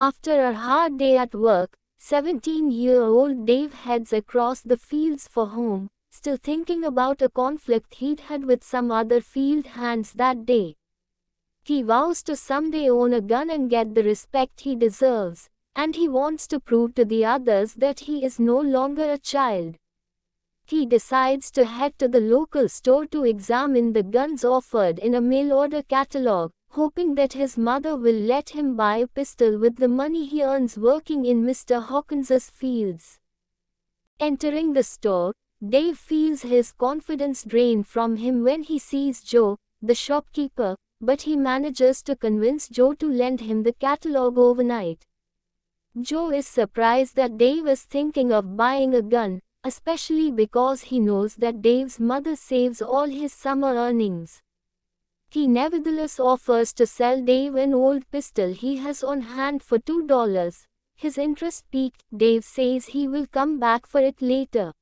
After a hard day at work, 17-year-old Dave heads across the fields for home, still thinking about a conflict he'd had with some other field hands that day. He vows to someday own a gun and get the respect he deserves, and he wants to prove to the others that he is no longer a child. He decides to head to the local store to examine the guns offered in a mail-order catalog, hoping that his mother will let him buy a pistol with the money he earns working in Mr. Hawkins's fields. Entering the store, Dave feels his confidence drain from him when he sees Joe, the shopkeeper, but he manages to convince Joe to lend him the catalog overnight. Joe is surprised that Dave is thinking of buying a gun, especially because he knows that Dave's mother saves all his summer earnings. He nevertheless offers to sell Dave an old pistol he has on hand for $2. His interest piqued, Dave says he will come back for it later.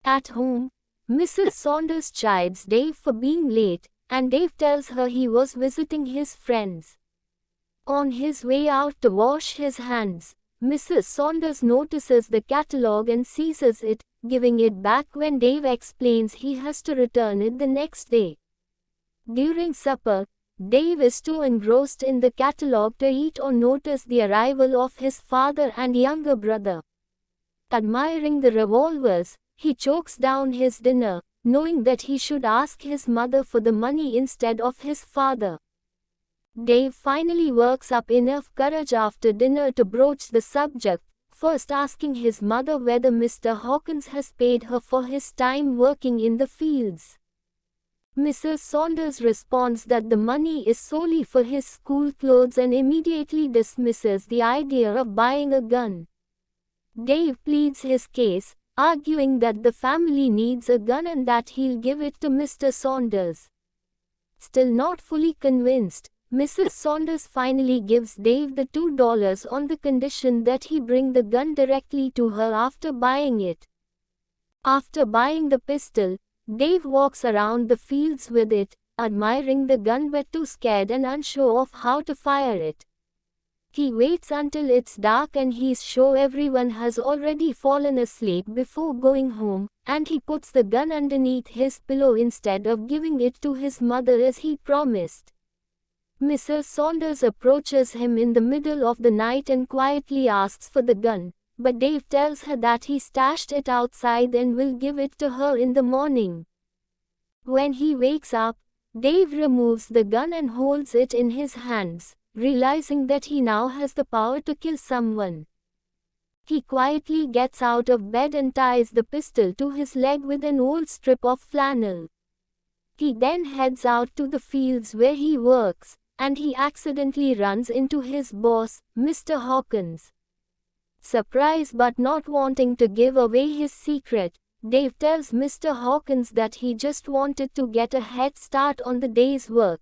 At home, Mrs. Saunders chides Dave for being late, and Dave tells her he was visiting his friends. On his way out to wash his hands, Mrs. Saunders notices the catalog and seizes it, giving it back when Dave explains he has to return it the next day. During supper, Dave is too engrossed in the catalog to eat or notice the arrival of his father and younger brother. Admiring the revolvers, he chokes down his dinner, knowing that he should ask his mother for the money instead of his father. Dave finally works up enough courage after dinner to broach the subject, first asking his mother whether Mr. Hawkins has paid her for his time working in the fields. Mrs. Saunders responds that the money is solely for his school clothes and immediately dismisses the idea of buying a gun. Dave pleads his case, arguing that the family needs a gun and that he'll give it to Mr. Saunders. Still not fully convinced, Mrs. Saunders finally gives Dave the $2 on the condition that he bring the gun directly to her after buying it. After buying the pistol, Dave walks around the fields with it, admiring the gun but too scared and unsure of how to fire it. He waits until it's dark and he's sure everyone has already fallen asleep before going home, and he puts the gun underneath his pillow instead of giving it to his mother as he promised. Mrs. Saunders approaches him in the middle of the night and quietly asks for the gun, but Dave tells her that he stashed it outside and will give it to her in the morning. When he wakes up, Dave removes the gun and holds it in his hands, realizing that he now has the power to kill someone. He quietly gets out of bed and ties the pistol to his leg with an old strip of flannel. He then heads out to the fields where he works, and he accidentally runs into his boss, Mr. Hawkins. Surprised but not wanting to give away his secret, Dave tells Mr. Hawkins that he just wanted to get a head start on the day's work.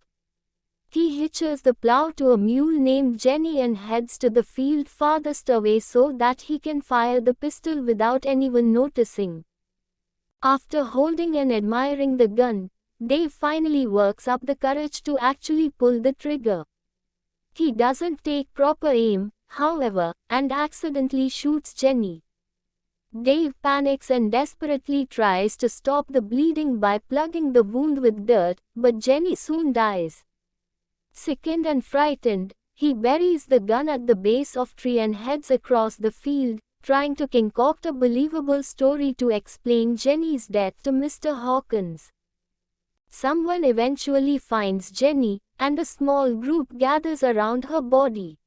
He hitches the plow to a mule named Jenny and heads to the field farthest away so that he can fire the pistol without anyone noticing. After holding and admiring the gun, Dave finally works up the courage to actually pull the trigger. He doesn't take proper aim, however, and accidentally shoots Jenny. Dave panics and desperately tries to stop the bleeding by plugging the wound with dirt, but Jenny soon dies. Sickened and frightened, he buries the gun at the base of a tree and heads across the field, trying to concoct a believable story to explain Jenny's death to Mr. Hawkins. Someone eventually finds Jenny, and a small group gathers around her body.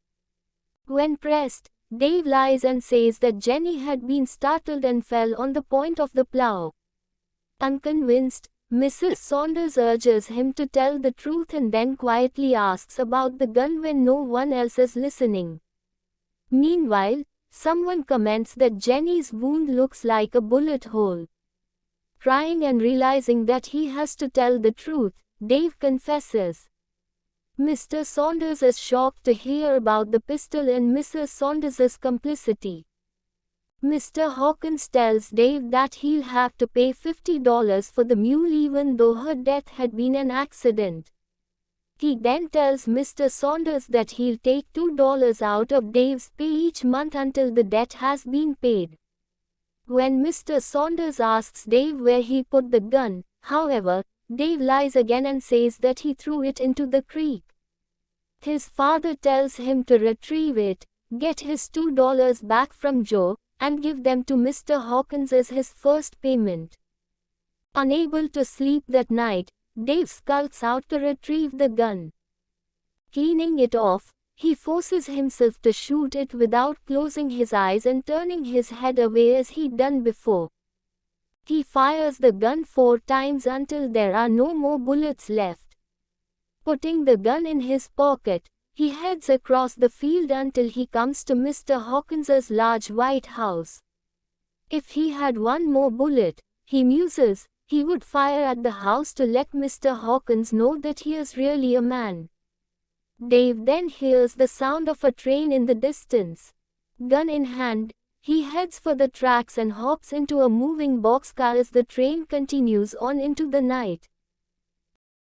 When pressed, Dave lies and says that Jenny had been startled and fell on the point of the plow. Unconvinced, Mrs. Saunders urges him to tell the truth and then quietly asks about the gun when no one else is listening. Meanwhile, someone comments that Jenny's wound looks like a bullet hole. Crying and realizing that he has to tell the truth, Dave confesses. Mr. Saunders is shocked to hear about the pistol and Mrs. Saunders's complicity. Mr. Hawkins tells Dave that he'll have to pay $50 for the mule even though her death had been an accident. He then tells Mr. Saunders that he'll take $2 out of Dave's pay each month until the debt has been paid. When Mr. Saunders asks Dave where he put the gun, however, Dave lies again and says that he threw it into the creek. His father tells him to retrieve it, get his $2 back from Joe, and give them to Mr. Hawkins as his first payment. Unable to sleep that night, Dave skulks out to retrieve the gun. Cleaning it off, he forces himself to shoot it without closing his eyes and turning his head away as he'd done before. He fires the gun 4 times until there are no more bullets left. Putting the gun in his pocket, he heads across the field until he comes to Mr. Hawkins's large white house. If he had one more bullet, he muses, he would fire at the house to let Mr. Hawkins know that he is really a man. Dave then hears the sound of a train in the distance. Gun in hand, he heads for the tracks and hops into a moving boxcar as the train continues on into the night.